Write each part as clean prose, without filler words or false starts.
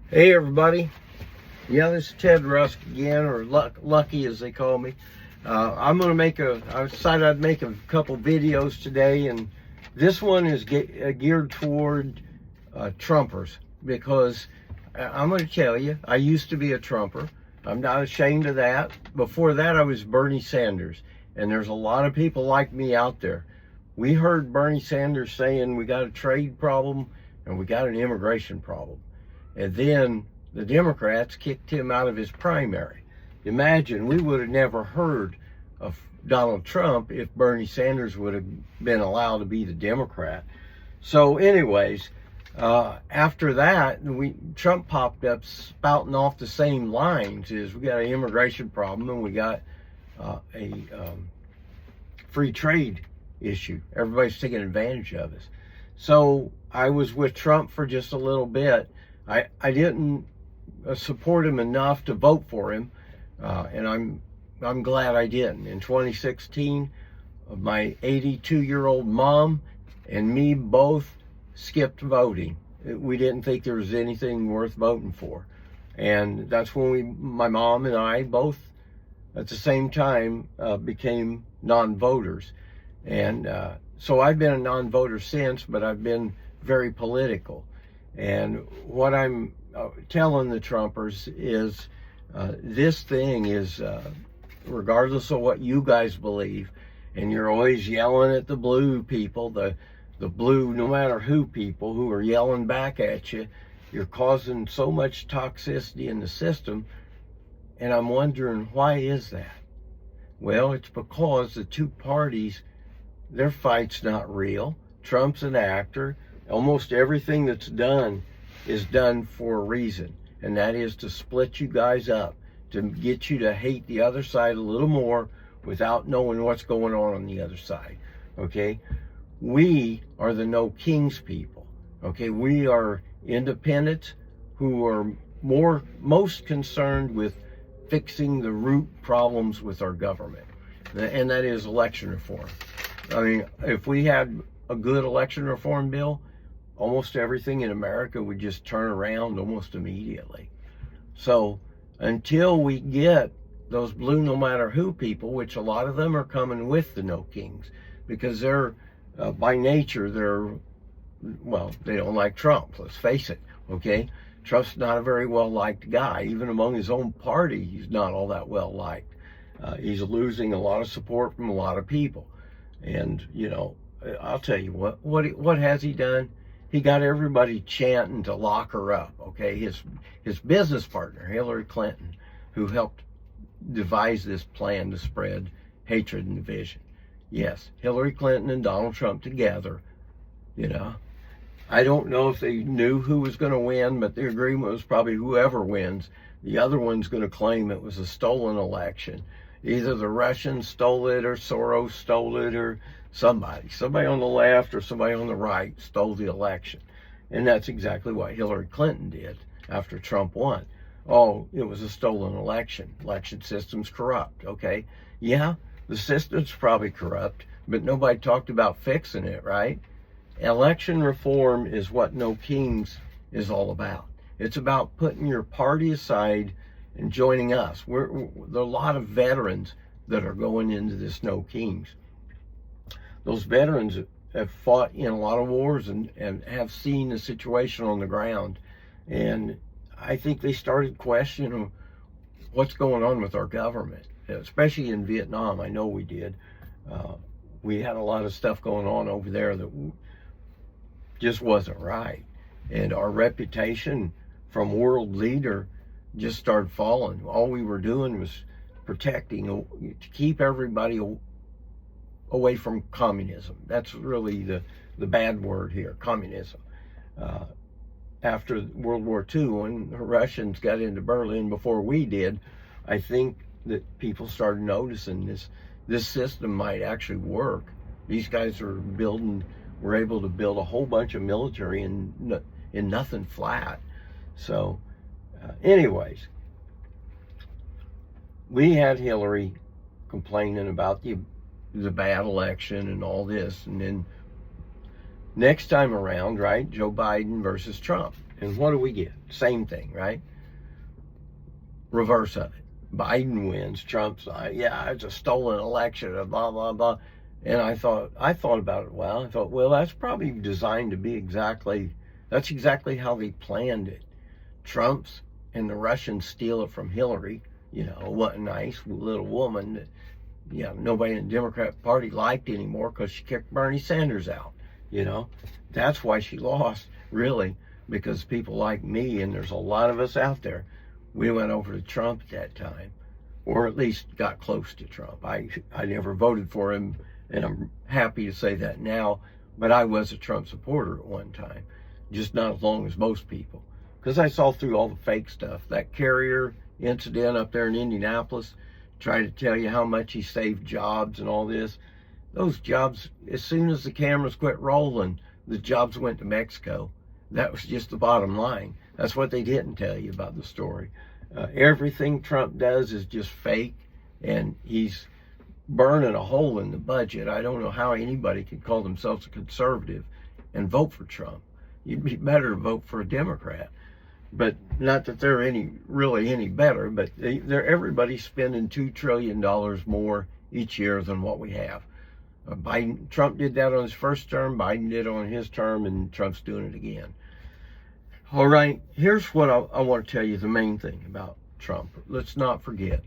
Hey everybody, yeah, this is Ted Rusk again, or Lucky as they call me. I decided I'd make a couple videos today, and this one is geared toward Trumpers, because I'm going to tell you, I used to be a Trumper. I'm not ashamed of that. Before that, I was Bernie Sanders, and there's a lot of people like me out there. We heard Bernie Sanders saying we got a trade problem and we got an immigration problem. And then the Democrats kicked him out of his primary. Imagine, we would have never heard of Donald Trump if Bernie Sanders would have been allowed to be the Democrat. So anyways, after that, Trump popped up spouting off the same lines as we got an immigration problem and we got a free trade issue. Everybody's taking advantage of us. So I was with Trump for just a little bit. I didn't support him enough to vote for him, and I'm glad I didn't. In 2016, my 82-year-old mom and me both skipped voting. We didn't think there was anything worth voting for, and that's when my mom and I both, at the same time, became non-voters. And so I've been a non-voter since, but I've been very political. And what I'm telling the Trumpers is this thing is, regardless of what you guys believe, and you're always yelling at the blue people, the blue no matter who people who are yelling back at you, you're causing so much toxicity in the system. And I'm wondering, why is that? Well, it's because the two parties, their fight's not real. Trump's an actor. Almost everything that's done is done for a reason, and that is to split you guys up, to get you to hate the other side a little more without knowing what's going on the other side. Okay, we are the no kings people. Okay, we are independents who are most concerned with fixing the root problems with our government, and that is election reform. I mean, if we had a good election reform bill, almost everything in America would just turn around almost immediately. So until we get those blue no matter who people, which a lot of them are coming with the no kings, because they're by nature, they don't like Trump, let's face it. Okay, Trump's not a very well liked guy. Even among his own party, he's not all that well liked. He's losing a lot of support from a lot of people. And you know, I'll tell you what has he done? He got everybody chanting to lock her up. Okay, his business partner, Hillary Clinton, who helped devise this plan to spread hatred and division. Yes, Hillary Clinton and Donald Trump together, you know. I don't know if they knew who was going to win, but the agreement was probably whoever wins, the other one's going to claim it was a stolen election. Either the Russians stole it, or Soros stole it, or somebody on the left or somebody on the right stole the election. And that's exactly what Hillary Clinton did after Trump won. Oh, it was a stolen election. Election system's corrupt. Okay, yeah, the system's probably corrupt, but nobody talked about fixing it, right? Election reform is what No Kings is all about. It's about putting your party aside and joining us. There are a lot of veterans that are going into this No Kings. Those veterans have fought in a lot of wars and have seen the situation on the ground. And I think they started questioning what's going on with our government, especially in Vietnam. I know we did. We had a lot of stuff going on over there that just wasn't right. And our reputation from world leader just started falling. All we were doing was protecting, to keep everybody away from communism. That's really the bad word here, communism. After World War II, when the Russians got into Berlin before we did, I think that people started noticing this system might actually work. These guys were able to build a whole bunch of military in nothing flat. So anyways, we had Hillary complaining about the bad election and all this, and then next time around, right, Joe Biden versus Trump. And what do we get? Same thing, right? Reverse of it. Biden wins. Trump's, yeah, it's a stolen election, blah, blah, blah. And I thought about it. Well, I thought, well, that's probably designed to be that's exactly how they planned it. Trump's and the Russians steal it from Hillary. What a nice little woman that, nobody in the Democrat Party liked anymore because she kicked Bernie Sanders out. That's why she lost, really, because people like me, and there's a lot of us out there, we went over to Trump at that time, or at least got close to Trump. I never voted for him, and I'm happy to say that now, but I was a Trump supporter at one time, just not as long as most people, because I saw through all the fake stuff. That Carrier incident up there in Indianapolis, tried to tell you how much he saved jobs and all this. Those jobs, as soon as the cameras quit rolling, the jobs went to Mexico. That was just the bottom line. That's what they didn't tell you about the story. Everything Trump does is just fake, and he's burning a hole in the budget. I don't know how anybody can call themselves a conservative and vote for Trump. You'd be better to vote for a Democrat. But not that they're really any better, but everybody's spending $2 trillion more each year than what we have. Trump did that on his first term, Biden did on his term, and Trump's doing it again. All right, here's what I want to tell you, the main thing about Trump. Let's not forget,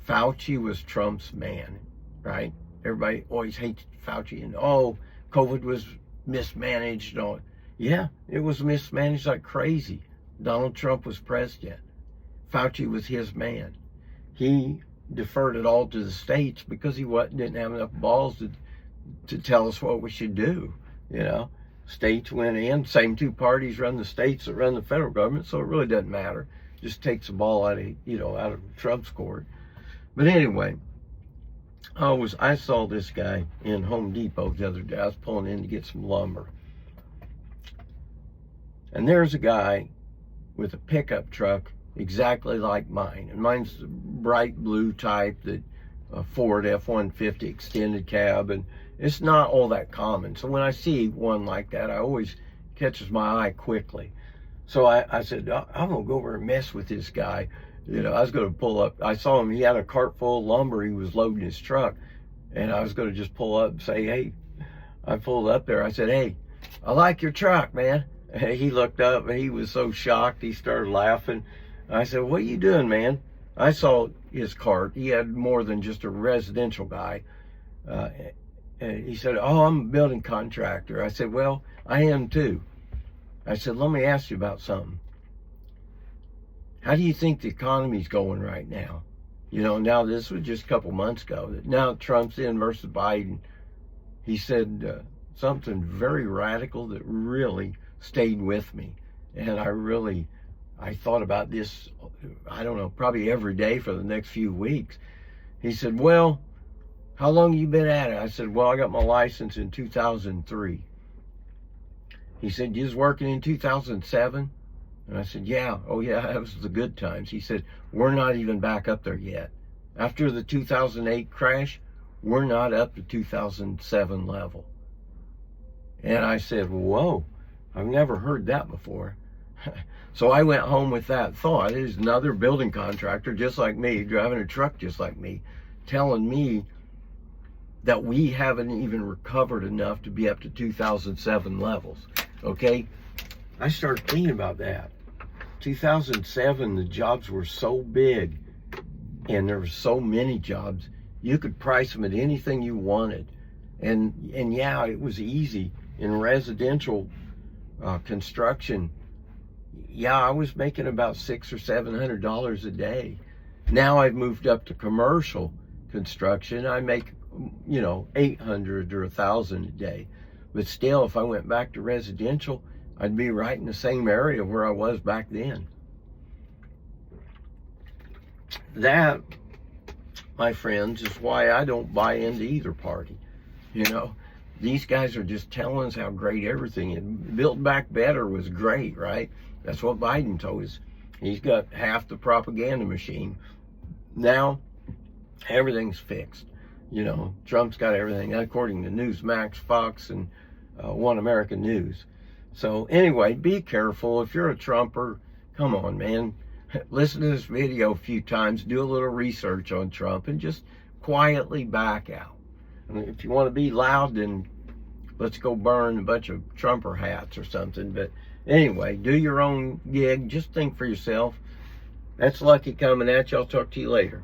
Fauci was Trump's man, right? Everybody always hates Fauci, and COVID was mismanaged. Yeah, it was mismanaged like crazy. Donald Trump was president. Fauci was his man. He deferred it all to the states because he didn't have enough balls to tell us what we should do. States went in. Same two parties run the states that run the federal government, so it really doesn't matter. Just takes the ball out of Trump's court. But anyway, I saw this guy in Home Depot the other day. I was pulling in to get some lumber, and there's a guy with a pickup truck exactly like mine, and mine's the bright blue type, that Ford F-150 extended cab, and it's not all that common. So when I see one like that, I always catches my eye quickly. So I said, I'm gonna go over and mess with this guy. I was gonna pull up. I saw him. He had a cart full of lumber. He was loading his truck, and I was gonna just pull up and say, hey. I pulled up there. I said, hey, I like your truck, man. And he looked up and he was so shocked. He started laughing. I said, what are you doing, man? I saw his cart. He had more than just a residential guy. And he said, I'm a building contractor. I said, well, I am too. I said, let me ask you about something. How do you think the economy's going right now? Now this was just a couple months ago. Now Trump's in versus Biden. He said something very radical that really stayed with me. And I thought about this, I don't know, probably every day for the next few weeks. He said, well, how long have you been at it? I said, well, I got my license in 2003. He said, you was working in 2007? And I said, yeah. Oh, yeah, that was the good times. He said, we're not even back up there yet. After the 2008 crash, we're not up to 2007 level. And I said, whoa, I've never heard that before. So I went home with that thought. There's another building contractor just like me, driving a truck just like me, telling me that we haven't even recovered enough to be up to 2007 levels. Okay? I started thinking about that. 2007, the jobs were so big, and there were so many jobs. You could price them at anything you wanted. And yeah, it was easy. In residential construction, yeah, I was making about $600 or $700 a day. Now I've moved up to commercial construction. I make, $800 or $1,000 a day. But still, if I went back to residential, I'd be right in the same area where I was back then. That, my friends, is why I don't buy into either party. These guys are just telling us how great everything is. Build Back Better was great, right? That's what Biden told us. He's got half the propaganda machine. Now, everything's fixed. Trump's got everything, according to Newsmax, Fox, and One American News. So anyway, be careful. If you're a Trumper, come on, man. Listen to this video a few times, do a little research on Trump, and just quietly back out. And if you want to be loud, then let's go burn a bunch of Trumper hats or something. But anyway, do your own gig. Just think for yourself. That's Lucky coming at you. I'll talk to you later.